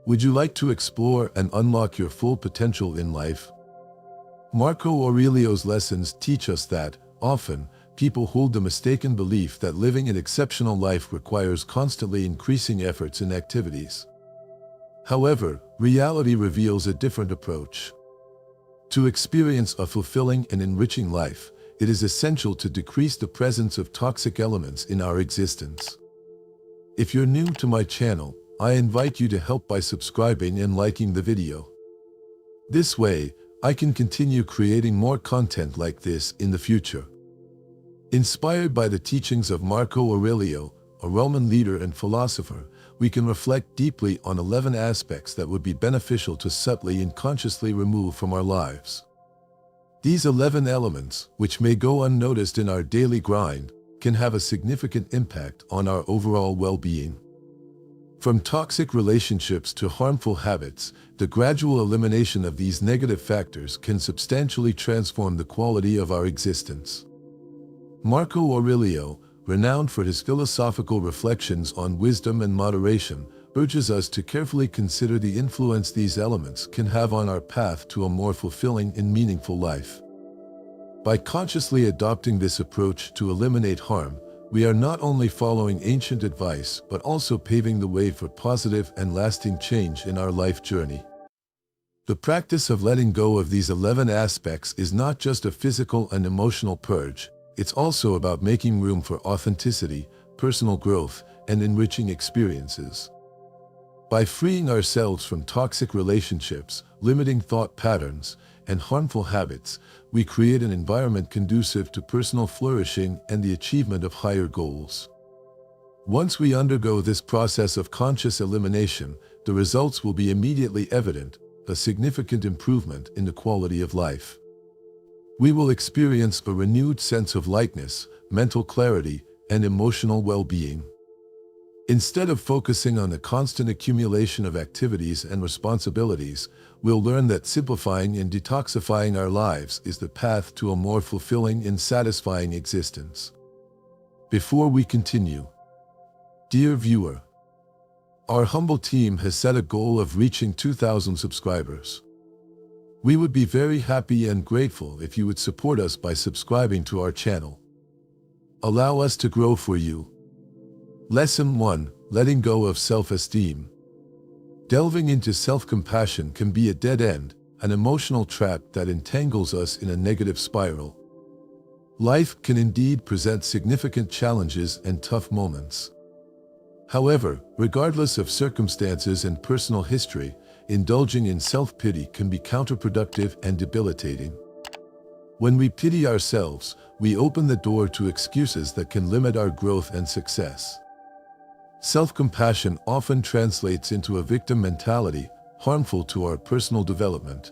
Would you like to explore and unlock your full potential in life? Marco Aurelio's lessons teach us that, often, people hold the mistaken belief that living an exceptional life requires constantly increasing efforts and activities. However, reality reveals a different approach. To experience a fulfilling and enriching life, it is essential to decrease the presence of toxic elements in our existence. If you're new to my channel, I invite you to help by subscribing and liking the video. This way, I can continue creating more content like this in the future. Inspired by the teachings of Marco Aurelio, a Roman leader and philosopher, we can reflect deeply on 11 aspects that would be beneficial to subtly and consciously remove from our lives. These 11 elements, which may go unnoticed in our daily grind, can have a significant impact on our overall well-being. From toxic relationships to harmful habits, the gradual elimination of these negative factors can substantially transform the quality of our existence. Marco Aurelio, renowned for his philosophical reflections on wisdom and moderation, urges us to carefully consider the influence these elements can have on our path to a more fulfilling and meaningful life. By consciously adopting this approach to eliminate harm, we are not only following ancient advice but also paving the way for positive and lasting change in our life journey. The practice of letting go of these 11 aspects is not just a physical and emotional purge, it's also about making room for authenticity, personal growth, and enriching experiences. By freeing ourselves from toxic relationships, limiting thought patterns, and harmful habits, we create an environment conducive to personal flourishing and the achievement of higher goals. Once we undergo this process of conscious elimination, the results will be immediately evident, a significant improvement in the quality of life. We will experience a renewed sense of lightness, mental clarity, and emotional well-being. Instead of focusing on the constant accumulation of activities and responsibilities, we'll learn that simplifying and detoxifying our lives is the path to a more fulfilling and satisfying existence. Before we continue, dear viewer, our humble team has set a goal of reaching 2,000 subscribers. We would be very happy and grateful if you would support us by subscribing to our channel. Allow us to grow for you. Lesson 1: Letting go of self-esteem. Delving into self-compassion can be a dead end, an emotional trap that entangles us in a negative spiral. Life can indeed present significant challenges and tough moments. However, regardless of circumstances and personal history, indulging in self-pity can be counterproductive and debilitating. When we pity ourselves, we open the door to excuses that can limit our growth and success. Self-compassion often translates into a victim mentality, harmful to our personal development.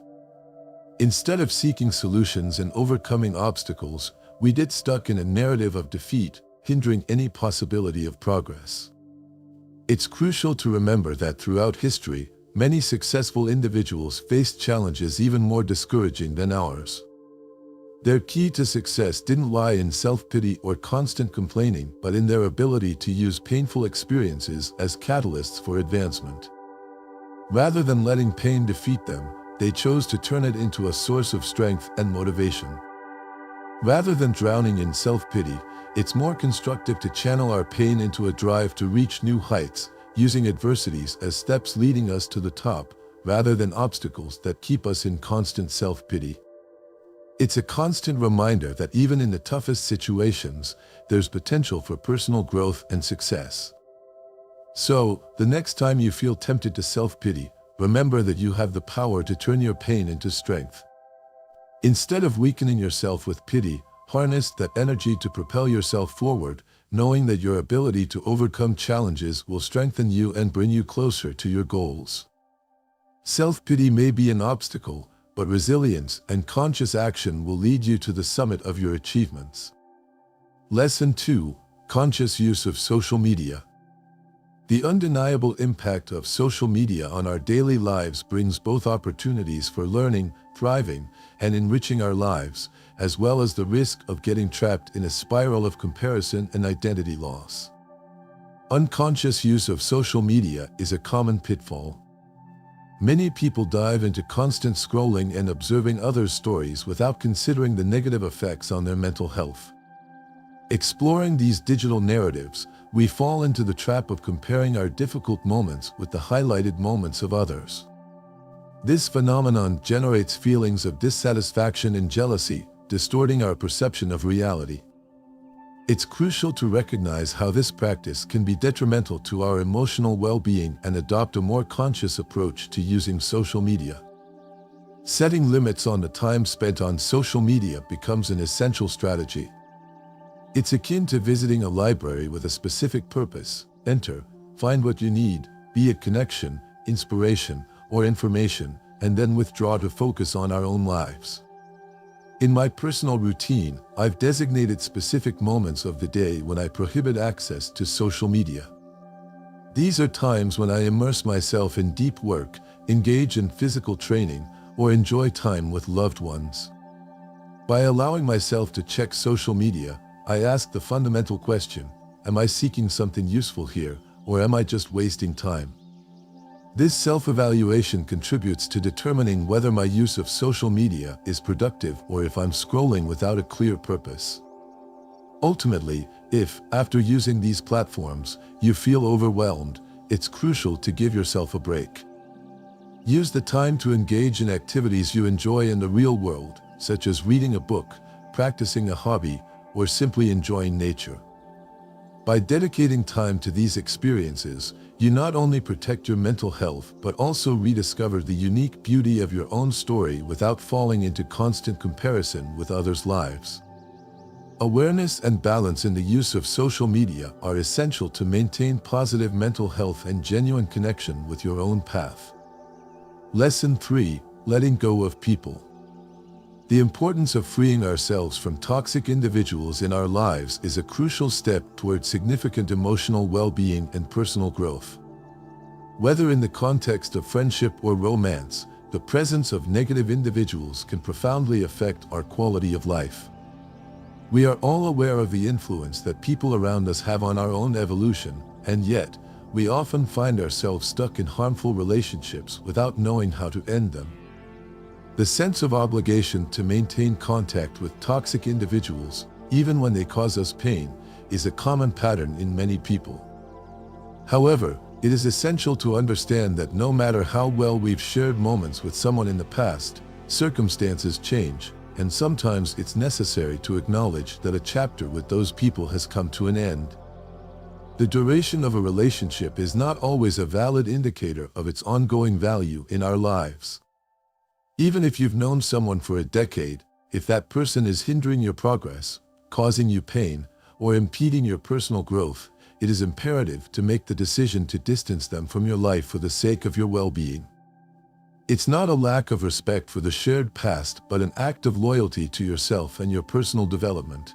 Instead of seeking solutions and overcoming obstacles, we get stuck in a narrative of defeat, hindering any possibility of progress. It's crucial to remember that throughout history, many successful individuals faced challenges even more discouraging than ours. Their key to success didn't lie in self-pity or constant complaining, but in their ability to use painful experiences as catalysts for advancement. Rather than letting pain defeat them, they chose to turn it into a source of strength and motivation. Rather than drowning in self-pity, it's more constructive to channel our pain into a drive to reach new heights, using adversities as steps leading us to the top, rather than obstacles that keep us in constant self-pity. It's a constant reminder that even in the toughest situations, there's potential for personal growth and success. So, the next time you feel tempted to self-pity, remember that you have the power to turn your pain into strength. Instead of weakening yourself with pity, harness that energy to propel yourself forward, knowing that your ability to overcome challenges will strengthen you and bring you closer to your goals. Self-pity may be an obstacle, but resilience and conscious action will lead you to the summit of your achievements. Lesson 2: Conscious use of social media. The undeniable impact of social media on our daily lives brings both opportunities for learning, thriving, and enriching our lives, as well as the risk of getting trapped in a spiral of comparison and identity loss. Unconscious use of social media is a common pitfall. Many people dive into constant scrolling and observing others' stories without considering the negative effects on their mental health. Exploring these digital narratives, we fall into the trap of comparing our difficult moments with the highlighted moments of others. This phenomenon generates feelings of dissatisfaction and jealousy, distorting our perception of reality. It's crucial to recognize how this practice can be detrimental to our emotional well-being and adopt a more conscious approach to using social media. Setting limits on the time spent on social media becomes an essential strategy. It's akin to visiting a library with a specific purpose. Enter, find what you need, be it connection, inspiration, or information, and then withdraw to focus on our own lives. In my personal routine, I've designated specific moments of the day when I prohibit access to social media. These are times when I immerse myself in deep work, engage in physical training, or enjoy time with loved ones. By allowing myself to check social media, I ask the fundamental question, am I seeking something useful here, or am I just wasting time? This self-evaluation contributes to determining whether my use of social media is productive or if I'm scrolling without a clear purpose. Ultimately, if, after using these platforms, you feel overwhelmed, it's crucial to give yourself a break. Use the time to engage in activities you enjoy in the real world, such as reading a book, practicing a hobby, or simply enjoying nature. By dedicating time to these experiences, you not only protect your mental health but also rediscover the unique beauty of your own story without falling into constant comparison with others' lives. Awareness and balance in the use of social media are essential to maintain positive mental health and genuine connection with your own path. Lesson 3: Letting go of people. The importance of freeing ourselves from toxic individuals in our lives is a crucial step toward significant emotional well-being and personal growth. Whether in the context of friendship or romance, the presence of negative individuals can profoundly affect our quality of life. We are all aware of the influence that people around us have on our own evolution, and yet, we often find ourselves stuck in harmful relationships without knowing how to end them. The sense of obligation to maintain contact with toxic individuals, even when they cause us pain, is a common pattern in many people. However, it is essential to understand that no matter how well we've shared moments with someone in the past, circumstances change, and sometimes it's necessary to acknowledge that a chapter with those people has come to an end. The duration of a relationship is not always a valid indicator of its ongoing value in our lives. Even if you've known someone for a decade, if that person is hindering your progress, causing you pain, or impeding your personal growth, it is imperative to make the decision to distance them from your life for the sake of your well-being. It's not a lack of respect for the shared past, but an act of loyalty to yourself and your personal development.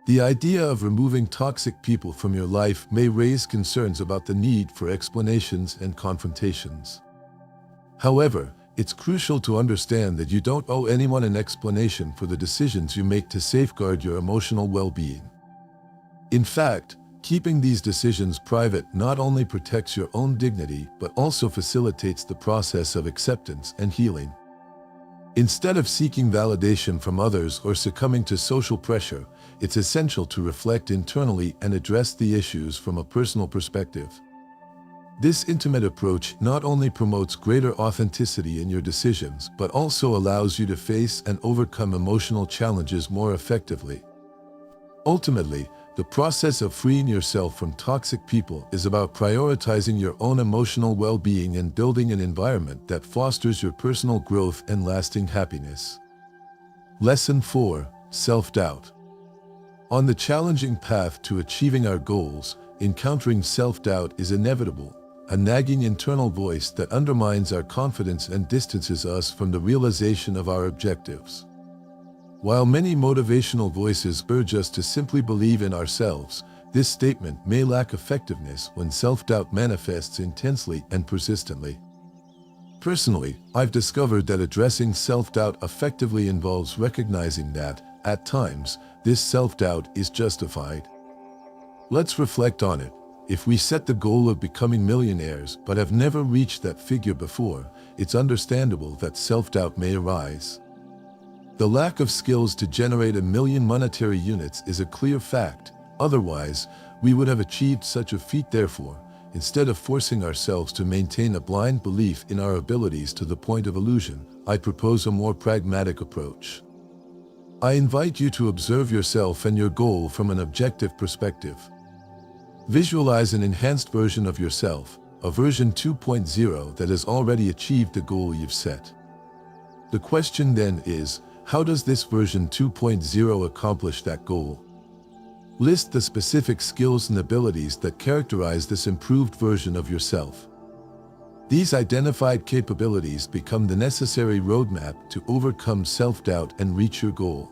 The idea of removing toxic people from your life may raise concerns about the need for explanations and confrontations. However, it's crucial to understand that you don't owe anyone an explanation for the decisions you make to safeguard your emotional well-being. In fact, keeping these decisions private not only protects your own dignity but also facilitates the process of acceptance and healing. Instead of seeking validation from others or succumbing to social pressure, it's essential to reflect internally and address the issues from a personal perspective. This intimate approach not only promotes greater authenticity in your decisions but also allows you to face and overcome emotional challenges more effectively. Ultimately, the process of freeing yourself from toxic people is about prioritizing your own emotional well-being and building an environment that fosters your personal growth and lasting happiness. Lesson 4: Self-doubt. On the challenging path to achieving our goals, encountering self-doubt is inevitable, a nagging internal voice that undermines our confidence and distances us from the realization of our objectives. While many motivational voices urge us to simply believe in ourselves, this statement may lack effectiveness when self-doubt manifests intensely and persistently. Personally, I've discovered that addressing self-doubt effectively involves recognizing that, at times, this self-doubt is justified. Let's reflect on it. If we set the goal of becoming millionaires but have never reached that figure before, it's understandable that self-doubt may arise. The lack of skills to generate 1,000,000 monetary units is a clear fact. Otherwise, we would have achieved such a feat. Therefore, instead of forcing ourselves to maintain a blind belief in our abilities to the point of illusion, I propose a more pragmatic approach. I invite you to observe yourself and your goal from an objective perspective. Visualize an enhanced version of yourself, a version 2.0 that has already achieved the goal you've set. The question then is, how does this version 2.0 accomplish that goal? List the specific skills and abilities that characterize this improved version of yourself. These identified capabilities become the necessary roadmap to overcome self-doubt and reach your goal.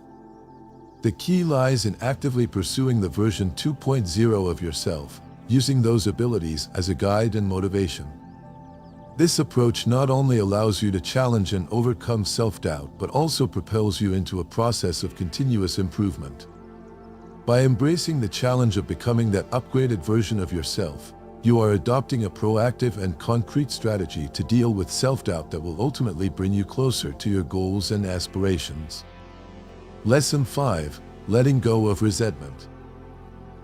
The key lies in actively pursuing the version 2.0 of yourself, using those abilities as a guide and motivation. This approach not only allows you to challenge and overcome self-doubt, but also propels you into a process of continuous improvement. By embracing the challenge of becoming that upgraded version of yourself, you are adopting a proactive and concrete strategy to deal with self-doubt that will ultimately bring you closer to your goals and aspirations. Lesson 5: Letting go of resentment.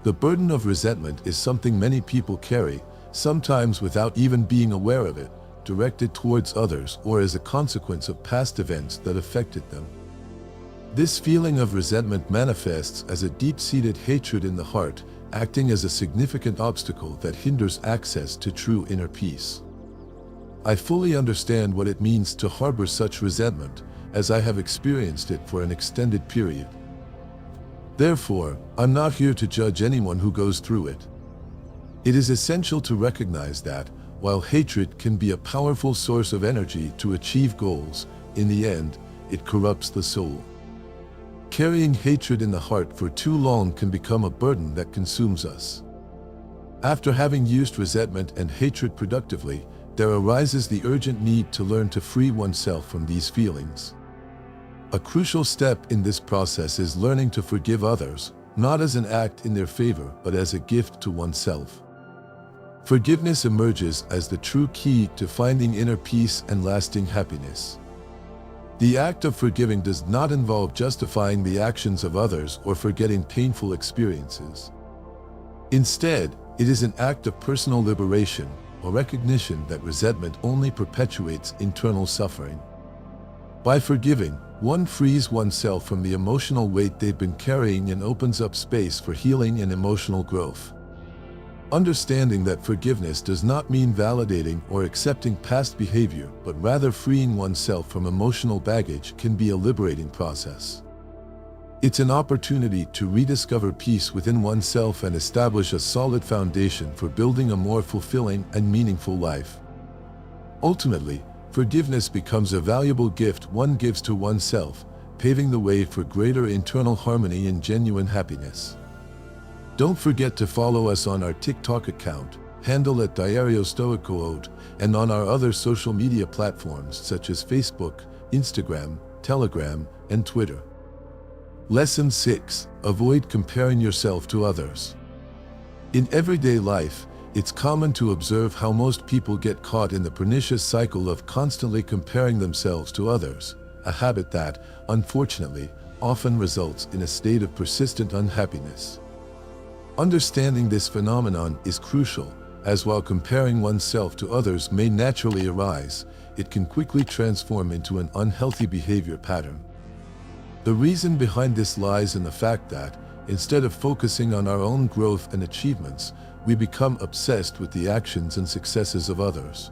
The burden of resentment is something many people carry, sometimes without even being aware of it, directed towards others or as a consequence of past events that affected them. This feeling of resentment manifests as a deep-seated hatred in the heart, acting as a significant obstacle that hinders access to true inner peace. I fully understand what it means to harbor such resentment, as I have experienced it for an extended period. Therefore, I'm not here to judge anyone who goes through it. It is essential to recognize that, while hatred can be a powerful source of energy to achieve goals, in the end, it corrupts the soul. Carrying hatred in the heart for too long can become a burden that consumes us. After having used resentment and hatred productively, there arises the urgent need to learn to free oneself from these feelings. A crucial step in this process is learning to forgive others, not as an act in their favor, but as a gift to oneself. Forgiveness emerges as the true key to finding inner peace and lasting happiness. The act of forgiving does not involve justifying the actions of others or forgetting painful experiences. Instead, it is an act of personal liberation, a recognition that resentment only perpetuates internal suffering. By forgiving, one frees oneself from the emotional weight they've been carrying and opens up space for healing and emotional growth. Understanding that forgiveness does not mean validating or accepting past behavior, but rather freeing oneself from emotional baggage, can be a liberating process. It's an opportunity to rediscover peace within oneself and establish a solid foundation for building a more fulfilling and meaningful life. Ultimately, forgiveness becomes a valuable gift one gives to oneself, paving the way for greater internal harmony and genuine happiness. Don't forget to follow us on our TikTok account, handle at Diario Stoico, and on our other social media platforms such as Facebook, Instagram, Telegram, and Twitter. Lesson 6: Avoid comparing yourself to others. In everyday life, it's common to observe how most people get caught in the pernicious cycle of constantly comparing themselves to others, a habit that, unfortunately, often results in a state of persistent unhappiness. Understanding this phenomenon is crucial, as while comparing oneself to others may naturally arise, it can quickly transform into an unhealthy behavior pattern. The reason behind this lies in the fact that, instead of focusing on our own growth and achievements, we become obsessed with the actions and successes of others.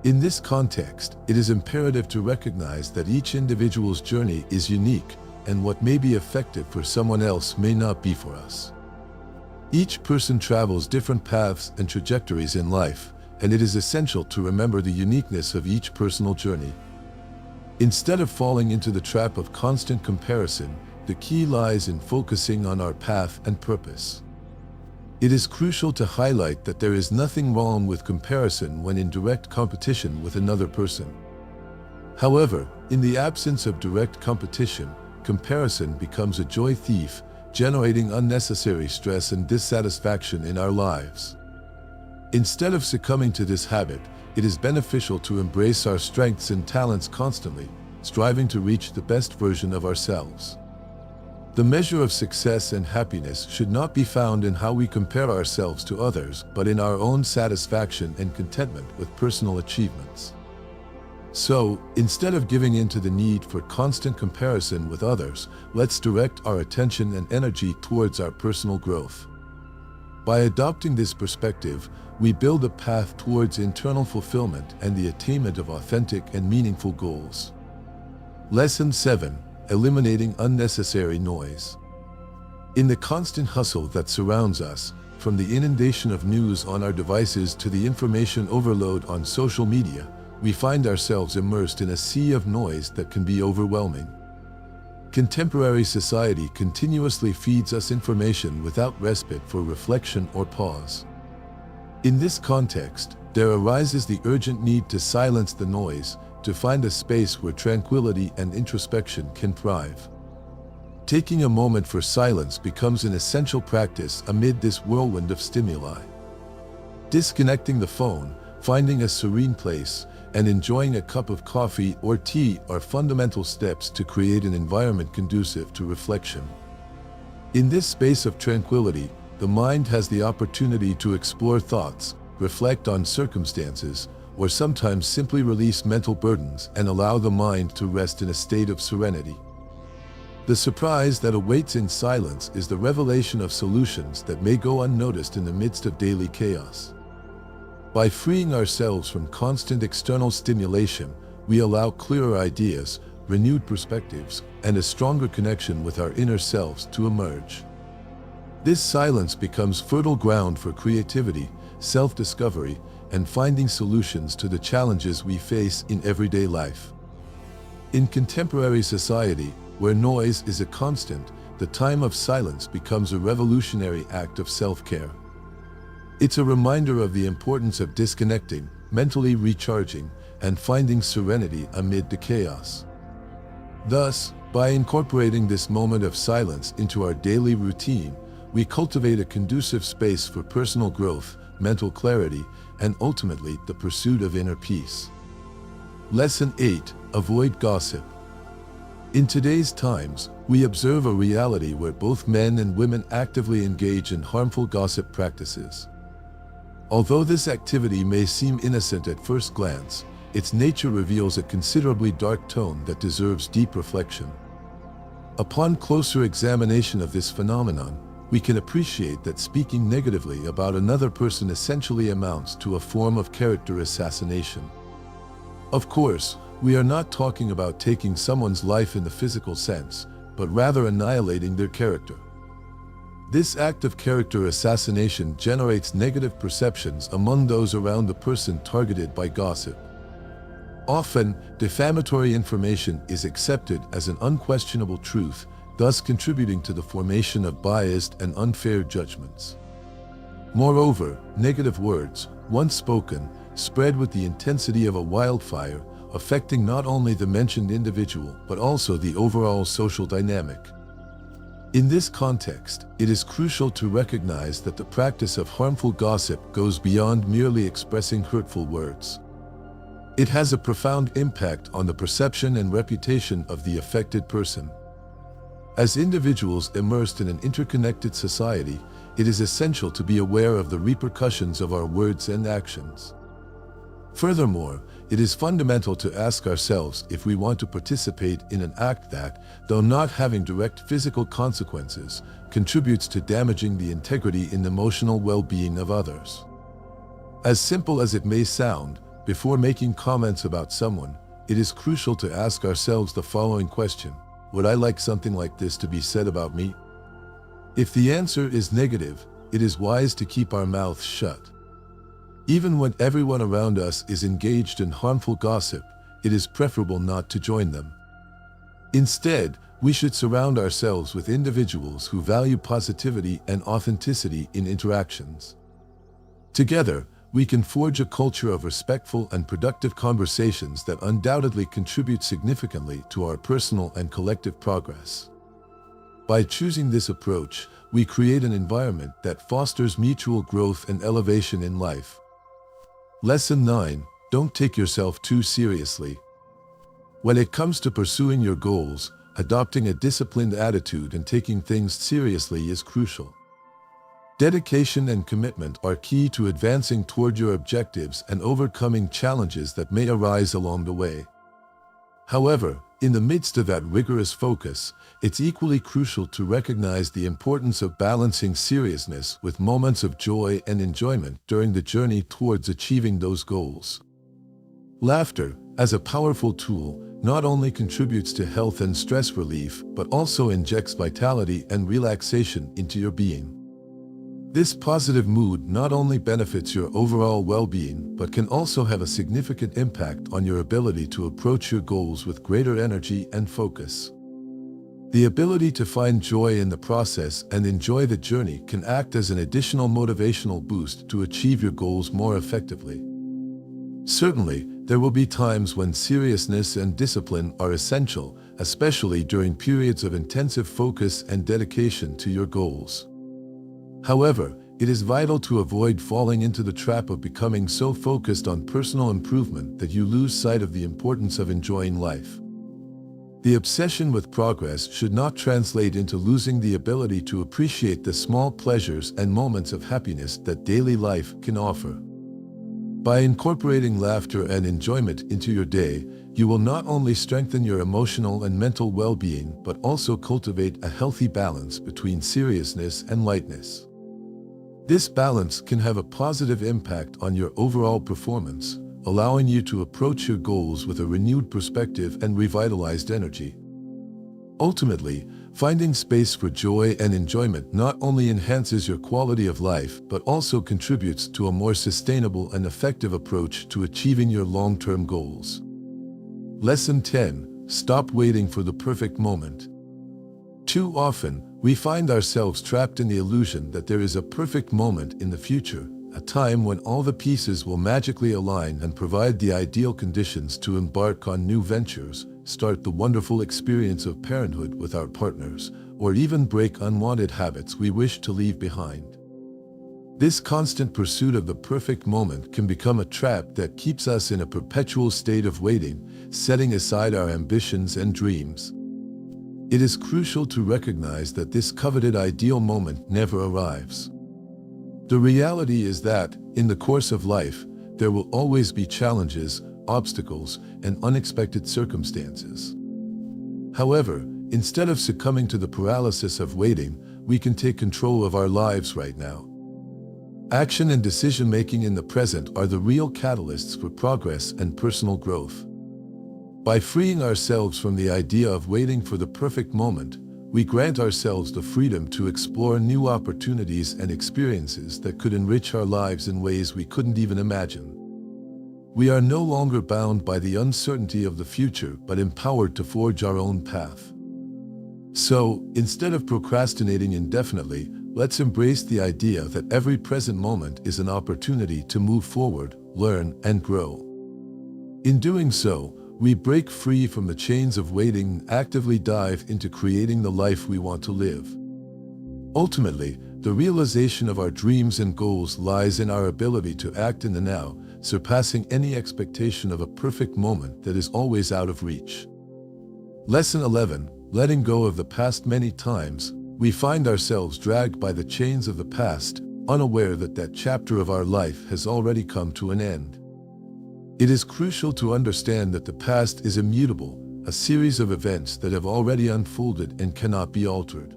In this context, it is imperative to recognize that each individual's journey is unique, and what may be effective for someone else may not be for us. Each person travels different paths and trajectories in life, and it is essential to remember the uniqueness of each personal journey. Instead of falling into the trap of constant comparison, the key lies in focusing on our path and purpose. It is crucial to highlight that there is nothing wrong with comparison when in direct competition with another person. However, in the absence of direct competition, comparison becomes a joy thief, generating unnecessary stress and dissatisfaction in our lives. Instead of succumbing to this habit, it is beneficial to embrace our strengths and talents constantly, striving to reach the best version of ourselves. The measure of success and happiness should not be found in how we compare ourselves to others, but in our own satisfaction and contentment with personal achievements. So, instead of giving in to the need for constant comparison with others, let's direct our attention and energy towards our personal growth. By adopting this perspective, we build a path towards internal fulfillment and the attainment of authentic and meaningful goals. Lesson 7. Eliminating unnecessary noise. In the constant hustle that surrounds us, from the inundation of news on our devices to the information overload on social media, we find ourselves immersed in a sea of noise that can be overwhelming. Contemporary society continuously feeds us information without respite for reflection or pause. In this context, there arises the urgent need to silence the noise, to find a space where tranquility and introspection can thrive. Taking a moment for silence becomes an essential practice amid this whirlwind of stimuli. Disconnecting the phone, finding a serene place, and enjoying a cup of coffee or tea are fundamental steps to create an environment conducive to reflection. In this space of tranquility, the mind has the opportunity to explore thoughts, reflect on circumstances, or sometimes simply release mental burdens and allow the mind to rest in a state of serenity. The surprise that awaits in silence is the revelation of solutions that may go unnoticed in the midst of daily chaos. By freeing ourselves from constant external stimulation, we allow clearer ideas, renewed perspectives, and a stronger connection with our inner selves to emerge. This silence becomes fertile ground for creativity, self-discovery, and finding solutions to the challenges we face in everyday life. In contemporary society, where noise is a constant, the time of silence becomes a revolutionary act of self-care. It's a reminder of the importance of disconnecting, mentally recharging, and finding serenity amid the chaos. Thus, by incorporating this moment of silence into our daily routine, we cultivate a conducive space for personal growth, mental clarity, and ultimately the pursuit of inner peace. Lesson 8. Avoid gossip. In today's times, we observe a reality where both men and women actively engage in harmful gossip practices. Although this activity may seem innocent at first glance, its nature reveals a considerably dark tone that deserves deep reflection. Upon closer examination of this phenomenon, we can appreciate that speaking negatively about another person essentially amounts to a form of character assassination. Of course, we are not talking about taking someone's life in the physical sense, but rather annihilating their character. This act of character assassination generates negative perceptions among those around the person targeted by gossip. Often, defamatory information is accepted as an unquestionable truth, thus contributing to the formation of biased and unfair judgments. Moreover, negative words, once spoken, spread with the intensity of a wildfire, affecting not only the mentioned individual but also the overall social dynamic. In this context, it is crucial to recognize that the practice of harmful gossip goes beyond merely expressing hurtful words. It has a profound impact on the perception and reputation of the affected person. As individuals immersed in an interconnected society, it is essential to be aware of the repercussions of our words and actions. Furthermore, it is fundamental to ask ourselves if we want to participate in an act that, though not having direct physical consequences, contributes to damaging the integrity and emotional well-being of others. As simple as it may sound, before making comments about someone, it is crucial to ask ourselves the following question: would I like something like this to be said about me? If the answer is negative, it is wise to keep our mouths shut. Even when everyone around us is engaged in harmful gossip, it is preferable not to join them. Instead, we should surround ourselves with individuals who value positivity and authenticity in interactions. Together, we can forge a culture of respectful and productive conversations that undoubtedly contribute significantly to our personal and collective progress. By choosing this approach, we create an environment that fosters mutual growth and elevation in life. Lesson 9. Don't take yourself too seriously. When it comes to pursuing your goals, adopting a disciplined attitude and taking things seriously is crucial. Dedication and commitment are key to advancing toward your objectives and overcoming challenges that may arise along the way. However, in the midst of that rigorous focus, it's equally crucial to recognize the importance of balancing seriousness with moments of joy and enjoyment during the journey towards achieving those goals. Laughter, as a powerful tool, not only contributes to health and stress relief, but also injects vitality and relaxation into your being. This positive mood not only benefits your overall well-being, but can also have a significant impact on your ability to approach your goals with greater energy and focus. The ability to find joy in the process and enjoy the journey can act as an additional motivational boost to achieve your goals more effectively. Certainly, there will be times when seriousness and discipline are essential, especially during periods of intensive focus and dedication to your goals. However, it is vital to avoid falling into the trap of becoming so focused on personal improvement that you lose sight of the importance of enjoying life. The obsession with progress should not translate into losing the ability to appreciate the small pleasures and moments of happiness that daily life can offer. By incorporating laughter and enjoyment into your day, you will not only strengthen your emotional and mental well-being, but also cultivate a healthy balance between seriousness and lightness. This balance can have a positive impact on your overall performance, allowing you to approach your goals with a renewed perspective and revitalized energy. Ultimately, finding space for joy and enjoyment not only enhances your quality of life, but also contributes to a more sustainable and effective approach to achieving your long-term goals. Lesson 10. Stop waiting for the perfect moment. Too often, we find ourselves trapped in the illusion that there is a perfect moment in the future, a time when all the pieces will magically align and provide the ideal conditions to embark on new ventures, start the wonderful experience of parenthood with our partners, or even break unwanted habits we wish to leave behind. This constant pursuit of the perfect moment can become a trap that keeps us in a perpetual state of waiting, setting aside our ambitions and dreams. It is crucial to recognize that this coveted ideal moment never arrives. The reality is that, in the course of life, there will always be challenges, obstacles, and unexpected circumstances. However, instead of succumbing to the paralysis of waiting, we can take control of our lives right now. Action and decision-making in the present are the real catalysts for progress and personal growth. By freeing ourselves from the idea of waiting for the perfect moment, we grant ourselves the freedom to explore new opportunities and experiences that could enrich our lives in ways we couldn't even imagine. We are no longer bound by the uncertainty of the future, but empowered to forge our own path. So, instead of procrastinating indefinitely, let's embrace the idea that every present moment is an opportunity to move forward, learn, and grow. In doing so, we break free from the chains of waiting and actively dive into creating the life we want to live. Ultimately, the realization of our dreams and goals lies in our ability to act in the now, surpassing any expectation of a perfect moment that is always out of reach. Lesson 11. Letting go of the past. Many times, we find ourselves dragged by the chains of the past, unaware that that chapter of our life has already come to an end. It is crucial to understand that the past is immutable, a series of events that have already unfolded and cannot be altered.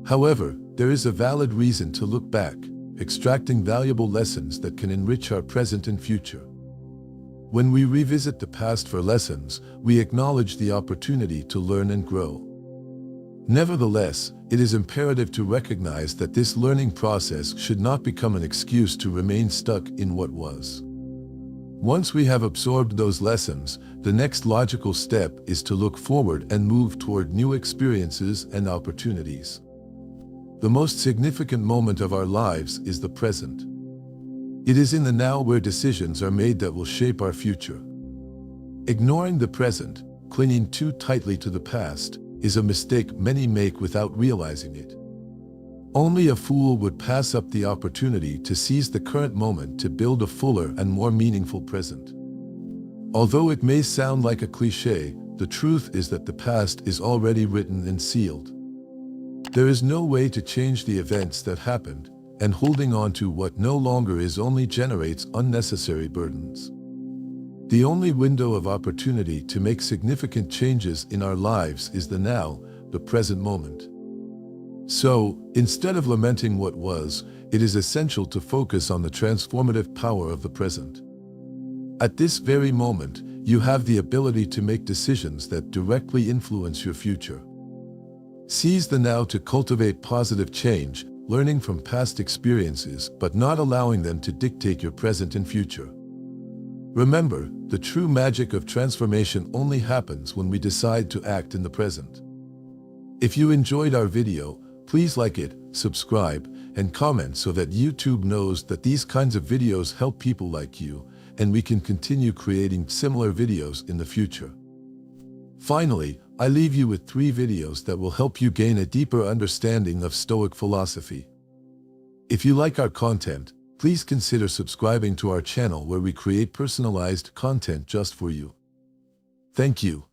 However, there is a valid reason to look back, extracting valuable lessons that can enrich our present and future. When we revisit the past for lessons, we acknowledge the opportunity to learn and grow. Nevertheless, it is imperative to recognize that this learning process should not become an excuse to remain stuck in what was. Once we have absorbed those lessons, the next logical step is to look forward and move toward new experiences and opportunities. The most significant moment of our lives is the present. It is in the now where decisions are made that will shape our future. Ignoring the present, clinging too tightly to the past, is a mistake many make without realizing it. Only a fool would pass up the opportunity to seize the current moment to build a fuller and more meaningful present. Although it may sound like a cliché, the truth is that the past is already written and sealed. There is no way to change the events that happened, and holding on to what no longer is only generates unnecessary burdens. The only window of opportunity to make significant changes in our lives is the now, the present moment. So, instead of lamenting what was, it is essential to focus on the transformative power of the present. At this very moment, you have the ability to make decisions that directly influence your future. Seize the now to cultivate positive change, learning from past experiences but not allowing them to dictate your present and future. Remember, the true magic of transformation only happens when we decide to act in the present. If you enjoyed our video, please like it, subscribe, and comment so that YouTube knows that these kinds of videos help people like you, and we can continue creating similar videos in the future. Finally, I leave you with 3 videos that will help you gain a deeper understanding of Stoic philosophy. If you like our content, please consider subscribing to our channel where we create personalized content just for you. Thank you.